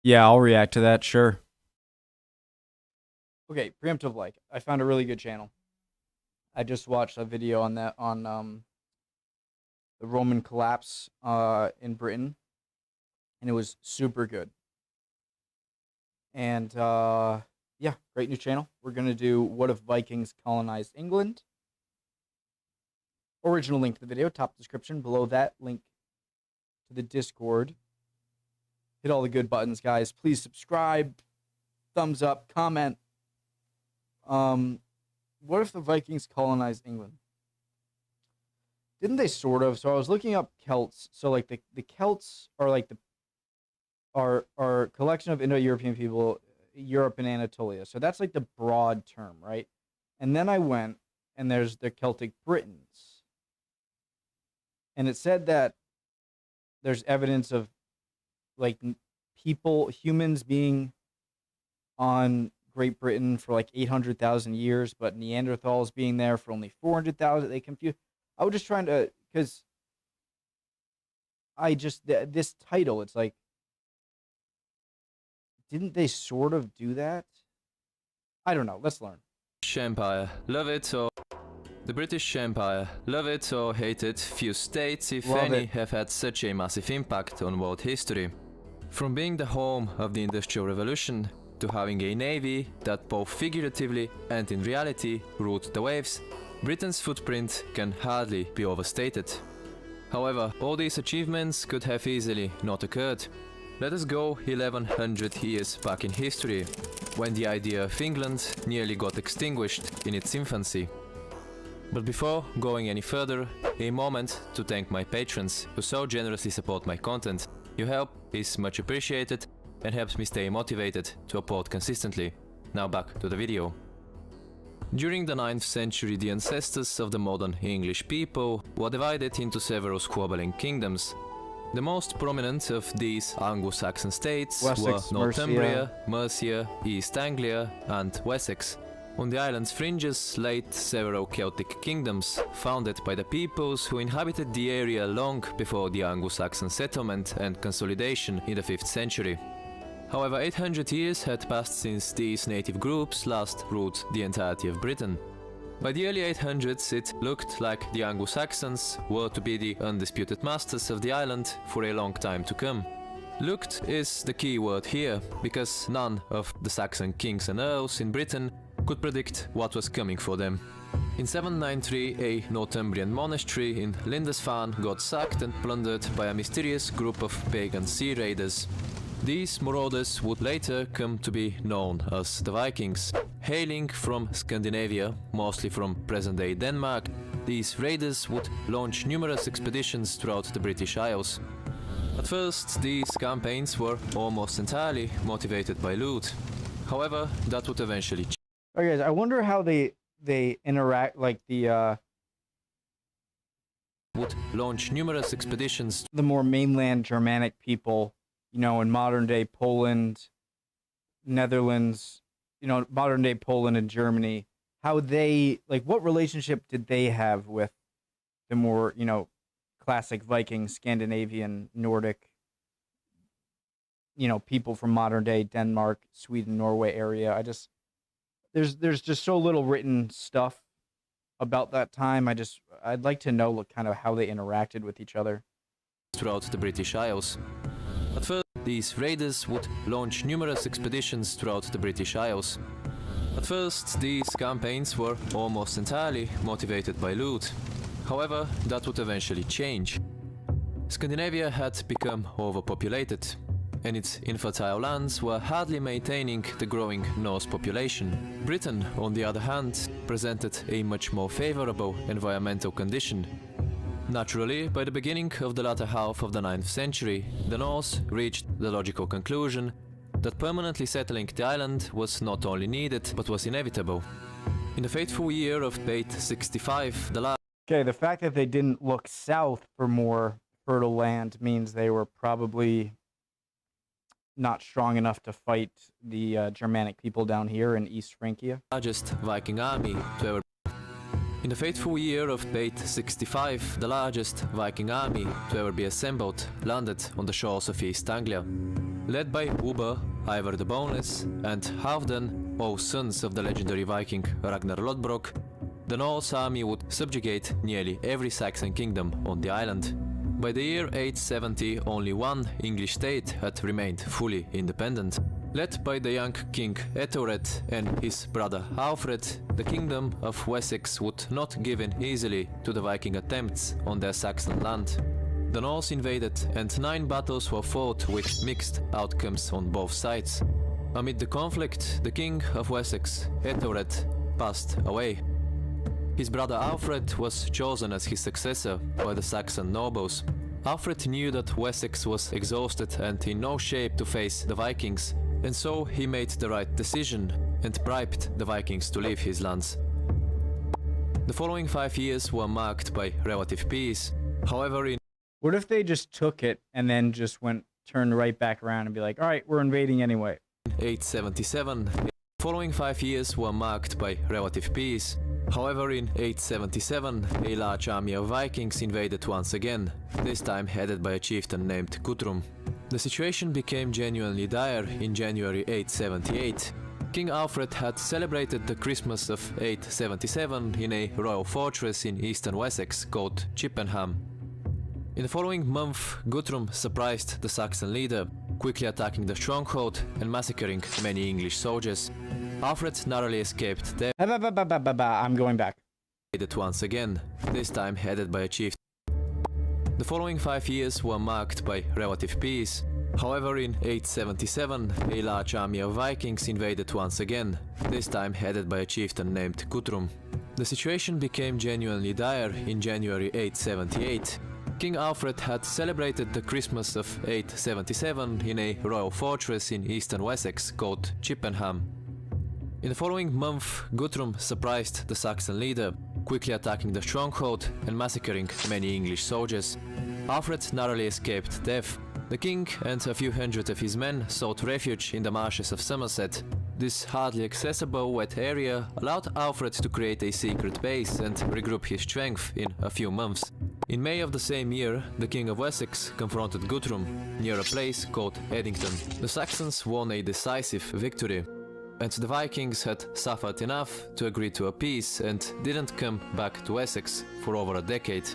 Yeah, I'll react to that, sure. Okay, preemptive like. I found a really good channel. I just watched a video on that on the Roman collapse in Britain, and it was super good. And yeah, great new channel. We're gonna do what if Vikings colonized England. Original link to the video, top description. Below that, link to the Discord. Hit all the good buttons, guys. Please subscribe, thumbs up, comment. What if the Vikings colonized England? Didn't they sort of? So I was looking up Celts. So like the Celts are like are a collection of Indo-European people, Europe and Anatolia. So that's like the broad term, right? And then I went and there's the Celtic Britons. And it said that there's evidence of like humans being on Great Britain for like 800,000 years, but Neanderthals being there for only 400,000. They confuse. I was just trying to, because this title, it's like, didn't they sort of do that? I don't know. Let's learn. Empire, love it or the British Empire, love it or hate it, few states, if any, have had such a massive impact on world history. From being the home of the Industrial Revolution to having a navy that both figuratively and in reality ruled the waves, Britain's footprint can hardly be overstated. However, all these achievements could have easily not occurred. Let us go 1100 years back in history, when the idea of England nearly got extinguished in its infancy. But before going any further, a moment to thank my patrons who so generously support my content. Your help is much appreciated and helps me stay motivated to upload consistently. Now back to the video. During the 9th century, the ancestors of the modern English people were divided into several squabbling kingdoms. The most prominent of these Anglo-Saxon states were Northumbria, Mercia, East Anglia and Wessex. On the island's fringes lay several Celtic kingdoms, founded by the peoples who inhabited the area long before the Anglo-Saxon settlement and consolidation in the 5th century. However, 800 years had passed since these native groups last ruled the entirety of Britain. By the early 800s, it looked like the Anglo-Saxons were to be the undisputed masters of the island for a long time to come. Looked is the key word here, because none of the Saxon kings and earls in Britain could predict what was coming for them. In 793, a Northumbrian monastery in Lindisfarne got sacked and plundered by a mysterious group of pagan sea raiders. These marauders would later come to be known as the Vikings. Hailing from Scandinavia, mostly from present-day Denmark, these raiders would launch numerous expeditions throughout the British Isles. At first, these campaigns were almost entirely motivated by loot. However, that would eventually change. Okay, guys, I wonder how they interact, like would launch numerous expeditions. The more mainland Germanic people, you know, in modern day Poland, Netherlands, you know, modern day Poland and Germany, how they, like, what relationship did they have with the more, you know, classic Viking, Scandinavian, Nordic, you know, people from modern day Denmark, Sweden, Norway area? There's just so little written stuff about that time. I'd like to know kind of how they interacted with each other. Throughout the British Isles. At first, these raiders would launch numerous expeditions throughout the British Isles. At first, these campaigns were almost entirely motivated by loot. However, that would eventually change. Scandinavia had become overpopulated, and its infertile lands were hardly maintaining the growing Norse population. Britain, on the other hand, presented a much more favorable environmental condition. Naturally, by the beginning of the latter half of the 9th century, the Norse reached the logical conclusion that permanently settling the island was not only needed, but was inevitable. In the fateful year of 865, the fact that they didn't look south for more fertile land means they were probably not strong enough to fight the Germanic people down here in East Francia. Largest Viking army to ever. In the fateful year of 865, the largest Viking army to ever be assembled landed on the shores of East Anglia. led by Ubbe, Ivar the Boneless, and Halfdan, all sons of the legendary Viking Ragnar Lodbrok, the Norse army would subjugate nearly every Saxon kingdom on the island. By the year 870, only one English state had remained fully independent. Led by the young King Ethelred and his brother Alfred, the kingdom of Wessex would not give in easily to the Viking attempts on their Saxon land. The Norse invaded and 9 battles were fought with mixed outcomes on both sides. Amid the conflict, the King of Wessex, Ethelred, passed away. His brother Alfred was chosen as his successor by the Saxon nobles. Alfred knew that Wessex was exhausted and in no shape to face the Vikings, and so he made the right decision and bribed the Vikings to leave his lands. The following 5 years were marked by relative peace. However, in What if they just took it and then just turned right back around and be like, all right, we're invading anyway? 877, the following 5 years were marked by relative peace. However, in 877, a large army of Vikings invaded once again, this time headed by a chieftain named Guthrum. The situation became genuinely dire in January 878. King Alfred had celebrated the Christmas of 877 in a royal fortress in eastern Wessex called Chippenham. In the following month, Guthrum surprised the Saxon leader, quickly attacking the stronghold and massacring many English soldiers. Alfred narrowly escaped death. I'm going back. Once again, this time headed by a chief. The following 5 years were marked by relative peace. However, in 877, a large army of Vikings invaded once again, this time headed by a chieftain named Guthrum. The situation became genuinely dire in January 878. King Alfred had celebrated the Christmas of 877 in a royal fortress in eastern Wessex called Chippenham. In the following month, Guthrum surprised the Saxon leader, quickly attacking the stronghold and massacring many English soldiers. Alfred narrowly escaped death. The king and a few hundred of his men sought refuge in the marshes of Somerset. This hardly accessible wet area allowed Alfred to create a secret base and regroup his strength in a few months. In May of the same year, the King of Wessex confronted Guthrum near a place called Eddington. The Saxons won a decisive victory, and the Vikings had suffered enough to agree to a peace and didn't come back to Wessex for over a decade.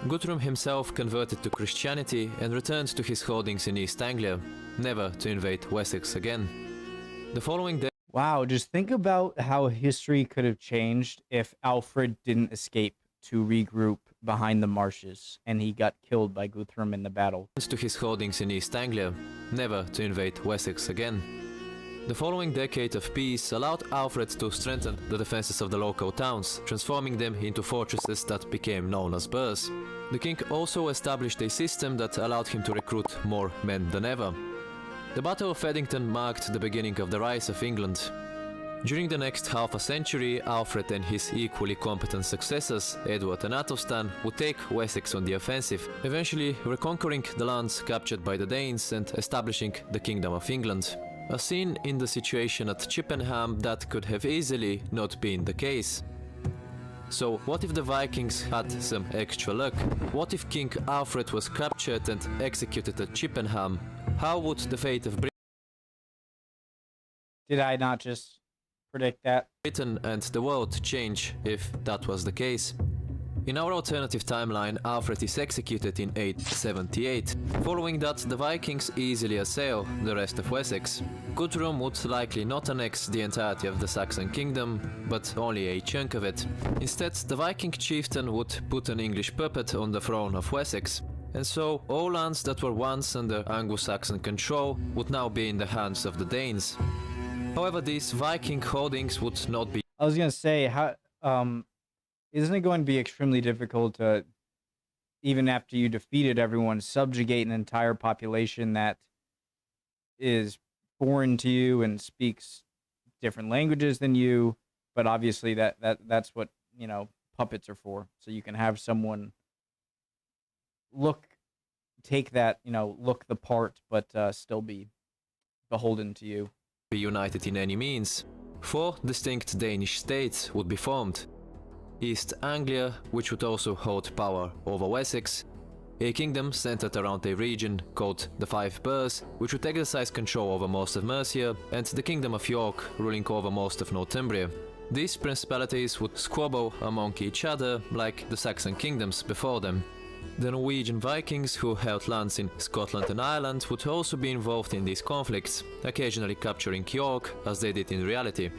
Guthrum himself converted to Christianity and returned to his holdings in East Anglia, never to invade Wessex again. The following day, Wow, just think about how history could have changed if Alfred didn't escape to regroup behind the marshes and he got killed by Guthrum in the battle. to his holdings in East Anglia, never to invade Wessex again. The following decade of peace allowed Alfred to strengthen the defenses of the local towns, transforming them into fortresses that became known as burhs. The king also established a system that allowed him to recruit more men than ever. The Battle of Eddington marked the beginning of the rise of England. During the next half a century, Alfred and his equally competent successors, Edward and Athelstan, would take Wessex on the offensive, eventually reconquering the lands captured by the Danes and establishing the Kingdom of England. A scene in the situation at Chippenham that could have easily not been the case. So what if the Vikings had some extra luck? What if King Alfred was captured and executed at Chippenham? How would the fate of Did I not just predict that? Britain and the world change if that was the case? In our alternative timeline, Alfred is executed in 878. Following that, the Vikings easily assail the rest of Wessex. Guthrum would likely not annex the entirety of the Saxon kingdom, but only a chunk of it. Instead, the Viking chieftain would put an English puppet on the throne of Wessex. And so, all lands that were once under Anglo-Saxon control would now be in the hands of the Danes. However, these Viking holdings would not be. I was gonna say, isn't it going to be extremely difficult to, even after you defeated everyone, subjugate an entire population that is foreign to you and speaks different languages than you? But obviously that's what, puppets are for. So you can have someone take that, look the part, but still be beholden to you. Be united in any means. 4 distinct Danish states would be formed. East Anglia, which would also hold power over Wessex, a kingdom centered around a region called the Five Boroughs, which would exercise control over most of Mercia, and the Kingdom of York, ruling over most of Northumbria. These principalities would squabble among each other like the Saxon kingdoms before them. The Norwegian Vikings, who held lands in Scotland and Ireland, would also be involved in these conflicts, occasionally capturing York, as they did in reality.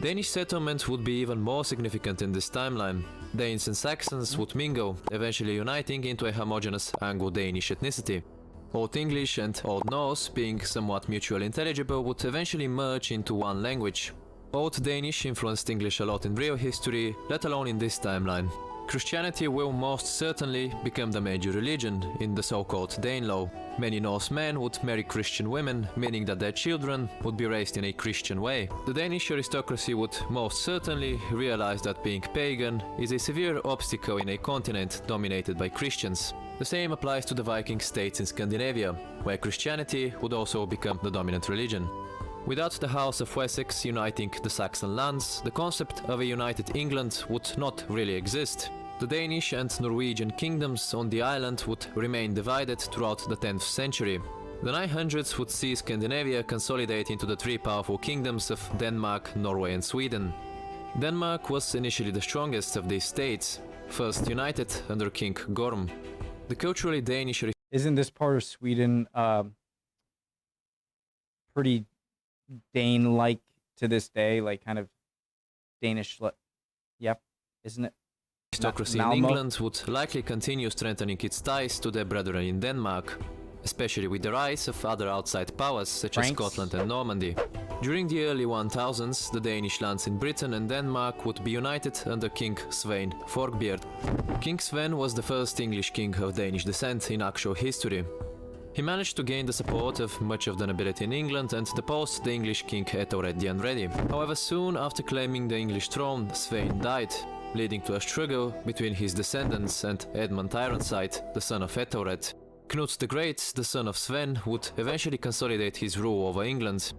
Danish settlement would be even more significant in this timeline. Danes and Saxons would mingle, eventually uniting into a homogeneous Anglo-Danish ethnicity. Old English and Old Norse, being somewhat mutually intelligible, would eventually merge into one language. Old Danish influenced English a lot in real history, let alone in this timeline. Christianity will most certainly become the major religion in the so-called Danelaw. Many Norsemen would marry Christian women, meaning that their children would be raised in a Christian way. The Danish aristocracy would most certainly realize that being pagan is a severe obstacle in a continent dominated by Christians. The same applies to the Viking states in Scandinavia, where Christianity would also become the dominant religion. Without the House of Wessex uniting the Saxon lands, the concept of a united England would not really exist. The Danish and Norwegian kingdoms on the island would remain divided throughout the 10th century. The 900s would see Scandinavia consolidate into the three powerful kingdoms of Denmark, Norway and Sweden. Denmark was initially the strongest of these states, first united under King Gorm. The culturally Danish... Isn't this part of Sweden pretty Dane-like to this day, like kind of Danish? Yep, isn't it? Aristocracy in England would likely continue strengthening its ties to their brethren in Denmark, especially with the rise of other outside powers such as Scotland and Normandy. During the early 1000s, the Danish lands in Britain and Denmark would be united under King Svein Forkbeard. King Sven was the first English king of Danish descent in actual history. He managed to gain the support of much of the nobility in England and deposed the English king Ethelred the Unready. However, soon after claiming the English throne, Svein died, leading to a struggle between his descendants and Edmund Ironside, the son of Ethelred. Knut the Great, the son of Sven, would eventually consolidate his rule over England,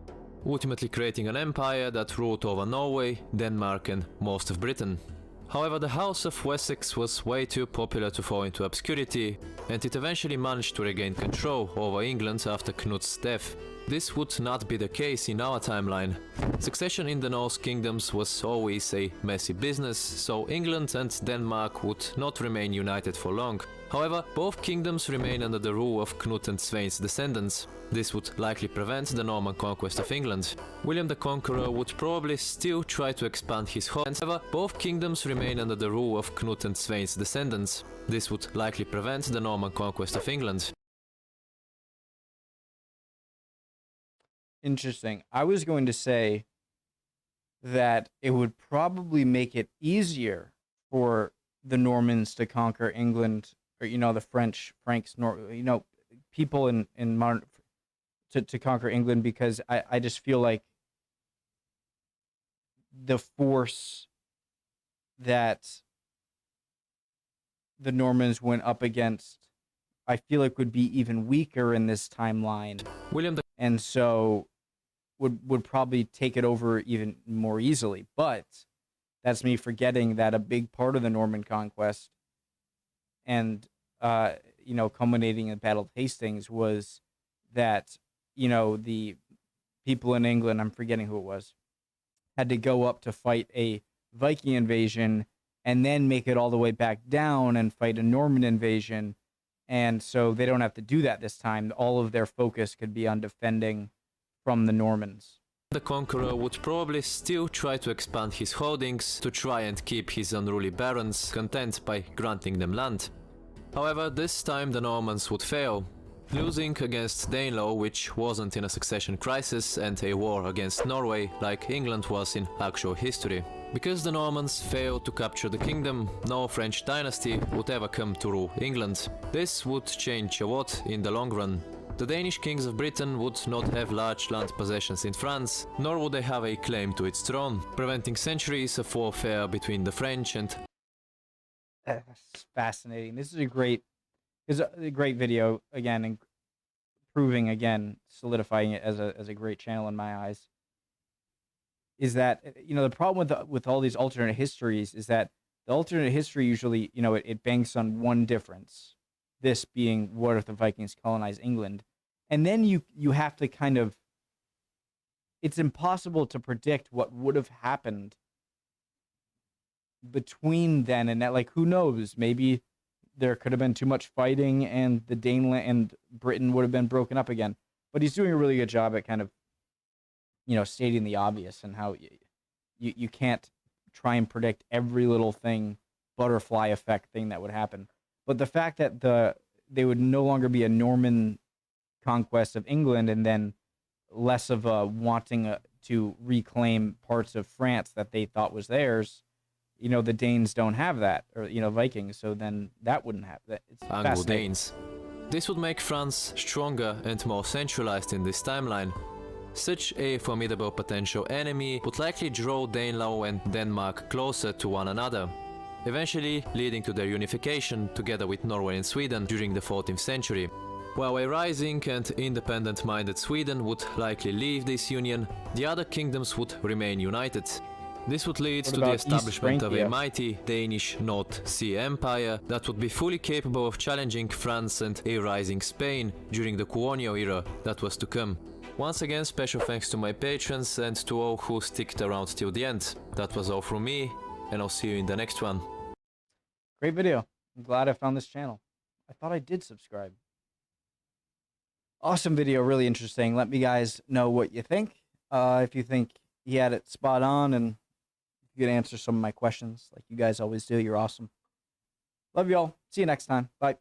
ultimately creating an empire that ruled over Norway, Denmark and most of Britain. However, the House of Wessex was way too popular to fall into obscurity, and it eventually managed to regain control over England after Knut's death. This would not be the case in our timeline. Succession in the Norse kingdoms was always a messy business, so England and Denmark would not remain united for long. However, both kingdoms remain under the rule of Knut and Svein's descendants. This would likely prevent the Norman conquest of England. William the Conqueror would probably still try to expand his homeland. However, both kingdoms remain under the rule of Knut and Svein's descendants. This would likely prevent the Norman conquest of England. Interesting. I was going to say that it would probably make it easier for the Normans to conquer England, or the Franks, people in modern to conquer England, because I just feel like the force that the Normans went up against, I feel like would be even weaker in this timeline. And so would probably take it over even more easily. But that's me forgetting that a big part of the Norman conquest and, culminating in the Battle of Hastings was that, the people in England, I'm forgetting who it was, had to go up to fight a Viking invasion and then make it all the way back down and fight a Norman invasion. And so they don't have to do that this time. All of their focus could be on defending from the Normans. The Conqueror would probably still try to expand his holdings to try and keep his unruly barons content by granting them land. However, this time the Normans would fail, losing against Danelaw, which wasn't in a succession crisis and a war against Norway like England was in actual history. Because the Normans failed to capture the kingdom, no French dynasty would ever come to rule England. This would change a lot in the long run. The Danish kings of Britain would not have large land possessions in France, nor would they have a claim to its throne, preventing centuries of warfare between the French and... That's fascinating. This is a great video, again, and proving, again, solidifying it as a great channel in my eyes. Is that, the problem with all these alternate histories is that the alternate history usually, it banks on one difference this being what if the Vikings colonize England, and then you have to kind of, it's impossible to predict what would have happened between then and that. Like, who knows? Maybe there could have been too much fighting and the Daneland and Britain would have been broken up again. But he's doing a really good job at kind of, stating the obvious and how you can't try and predict every little thing, butterfly effect thing that would happen. But the fact that they would no longer be a Norman conquest of England and then less of a wanting to reclaim parts of France that they thought was theirs. The Danes don't have that, or Vikings, so then that wouldn't have that. It's Anglo-Danes. This would make France stronger and more centralized in this timeline. Such a formidable potential enemy would likely draw Danelaw and Denmark closer to one another, eventually leading to their unification together with Norway and Sweden during the 14th century. While a rising and independent-minded Sweden would likely leave this union, the other kingdoms would remain united. This would lead to the establishment of a mighty Danish North Sea Empire that would be fully capable of challenging France and a rising Spain during the colonial era that was to come. Once again, special thanks to my patrons and to all who sticked around till the end. That was all from me, and I'll see you in the next one. Great video. I'm glad I found this channel. I thought I did subscribe. Awesome video, really interesting. Let me guys know what you think. If you think he had it spot on and you could answer some of my questions like you guys always do, you're awesome. Love y'all. See you next time. Bye.